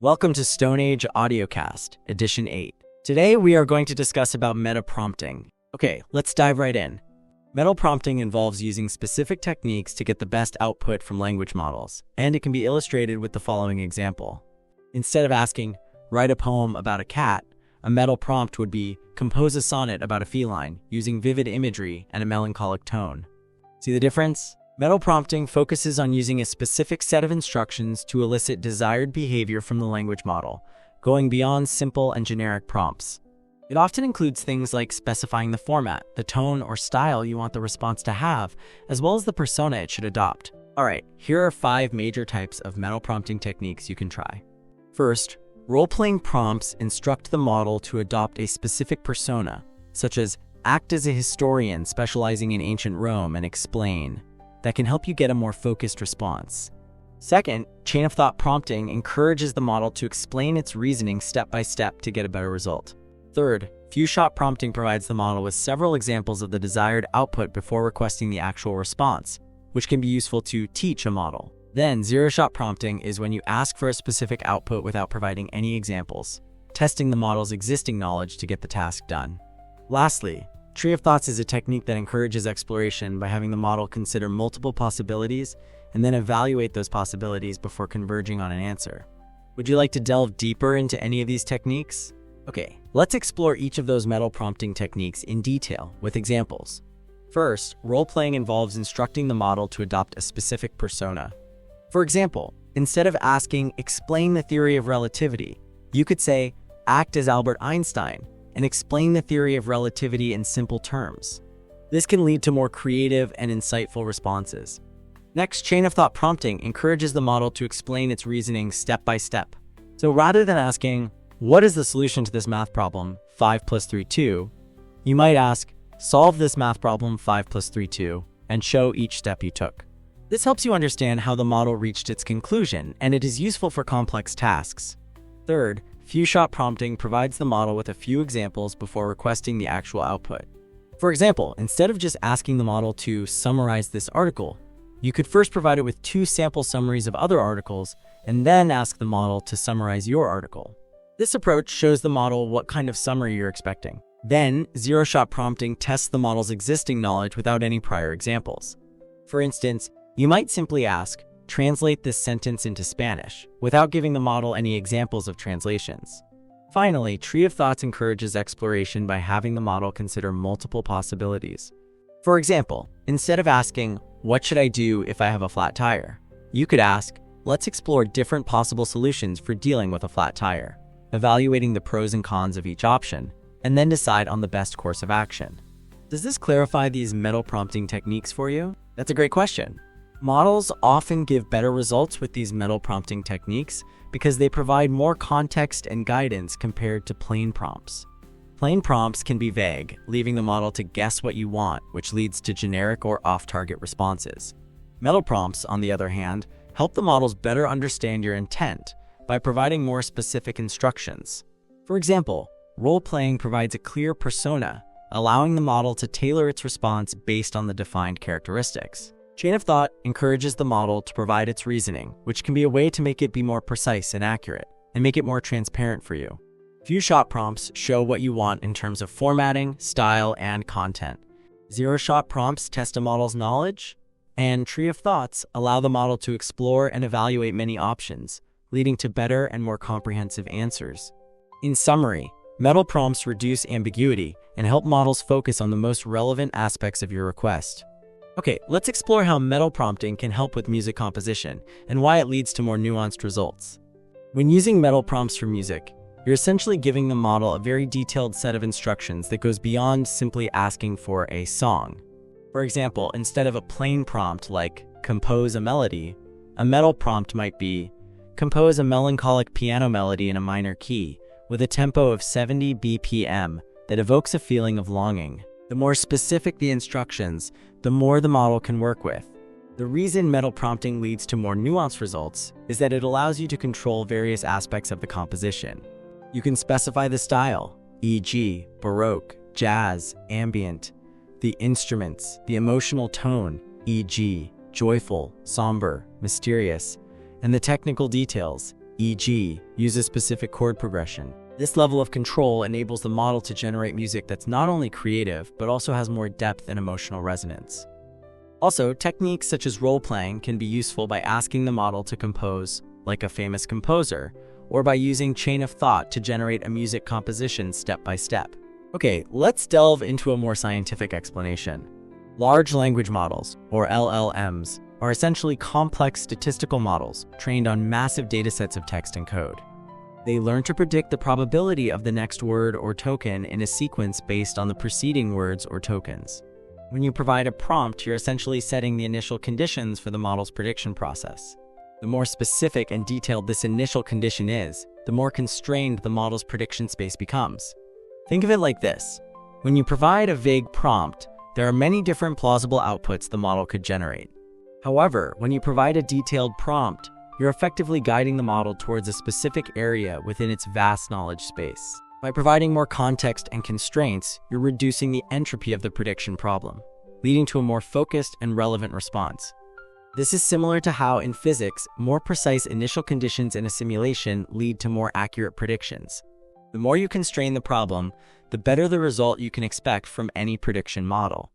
Welcome to Stone Age Audiocast, Edition 8. Today we are going to discuss about meta-prompting. Okay, let's dive right in. Meta-prompting involves using specific techniques to get the best output from language models, and it can be illustrated with the following example. Instead of asking, write a poem about a cat, a meta-prompt would be, compose a sonnet about a feline, using vivid imagery and a melancholic tone. See the difference? Meta-prompting focuses on using a specific set of instructions to elicit desired behavior from the language model, going beyond simple and generic prompts. It often includes things like specifying the format, the tone or style you want the response to have, as well as the persona it should adopt. Alright, here are 5 major types of meta-prompting techniques you can try. First, role-playing prompts instruct the model to adopt a specific persona, such as act as a historian specializing in ancient Rome and explain. That can help you get a more focused response. Second, chain-of-thought prompting encourages the model to explain its reasoning step by step to get a better result. Third, few-shot prompting provides the model with several examples of the desired output before requesting the actual response, which can be useful to teach a model. Then, zero-shot prompting is when you ask for a specific output without providing any examples, testing the model's existing knowledge to get the task done. Lastly, Tree of Thoughts is a technique that encourages exploration by having the model consider multiple possibilities and then evaluate those possibilities before converging on an answer. Would you like to delve deeper into any of these techniques? Okay, let's explore each of those meta-prompting techniques in detail with examples. First, role-playing involves instructing the model to adopt a specific persona. For example, instead of asking, explain the theory of relativity, you could say, act as Albert Einstein, and explain the theory of relativity in simple terms. This can lead to more creative and insightful responses. Next, chain-of-thought prompting encourages the model to explain its reasoning step by step. So rather than asking, what is the solution to this math problem, 5 plus 3, 2, you might ask, solve this math problem 5 plus 3, 2, and show each step you took. This helps you understand how the model reached its conclusion, and it is useful for complex tasks. Third, few-shot prompting provides the model with a few examples before requesting the actual output. For example, instead of just asking the model to summarize this article, you could first provide it with 2 sample summaries of other articles and then ask the model to summarize your article. This approach shows the model what kind of summary you're expecting. Then, zero-shot prompting tests the model's existing knowledge without any prior examples. For instance, you might simply ask, translate this sentence into Spanish, without giving the model any examples of translations. Finally, Tree of Thoughts encourages exploration by having the model consider multiple possibilities. For example, instead of asking, what should I do if I have a flat tire? You could ask, let's explore different possible solutions for dealing with a flat tire, evaluating the pros and cons of each option, and then decide on the best course of action. Does this clarify these meta-prompting techniques for you? That's a great question. Models often give better results with these meta-prompting techniques because they provide more context and guidance compared to plain prompts. Plain prompts can be vague, leaving the model to guess what you want, which leads to generic or off-target responses. Meta-prompts, on the other hand, help the models better understand your intent by providing more specific instructions. For example, role-playing provides a clear persona, allowing the model to tailor its response based on the defined characteristics. Chain of thought encourages the model to provide its reasoning, which can be a way to make it be more precise and accurate, and make it more transparent for you. Few-shot prompts show what you want in terms of formatting, style, and content. Zero-shot prompts test a model's knowledge, and Tree of Thoughts allow the model to explore and evaluate many options, leading to better and more comprehensive answers. In summary, meta-prompts reduce ambiguity and help models focus on the most relevant aspects of your request. Okay, let's explore how meta-prompting can help with music composition and why it leads to more nuanced results. When using meta-prompts for music, you're essentially giving the model a very detailed set of instructions that goes beyond simply asking for a song. For example, instead of a plain prompt like compose a melody, a meta-prompt might be compose a melancholic piano melody in a minor key with a tempo of 70 BPM that evokes a feeling of longing. The more specific the instructions, the more the model can work with. The reason meta-prompting leads to more nuanced results is that it allows you to control various aspects of the composition. You can specify the style, e.g., Baroque, jazz, ambient, the instruments, the emotional tone, e.g., joyful, somber, mysterious, and the technical details, e.g., use a specific chord progression. This level of control enables the model to generate music that's not only creative, but also has more depth and emotional resonance. Also, techniques such as role-playing can be useful by asking the model to compose like a famous composer, or by using chain of thought to generate a music composition step by step. Okay, let's delve into a more scientific explanation. Large language models, or LLMs, are essentially complex statistical models trained on massive datasets of text and code. They learn to predict the probability of the next word or token in a sequence based on the preceding words or tokens. When you provide a prompt, you're essentially setting the initial conditions for the model's prediction process. The more specific and detailed this initial condition is, the more constrained the model's prediction space becomes. Think of it like this. When you provide a vague prompt, there are many different plausible outputs the model could generate. However, when you provide a detailed prompt, you're effectively guiding the model towards a specific area within its vast knowledge space. By providing more context and constraints, you're reducing the entropy of the prediction problem, leading to a more focused and relevant response. This is similar to how, in physics, more precise initial conditions in a simulation lead to more accurate predictions. The more you constrain the problem, the better the result you can expect from any prediction model.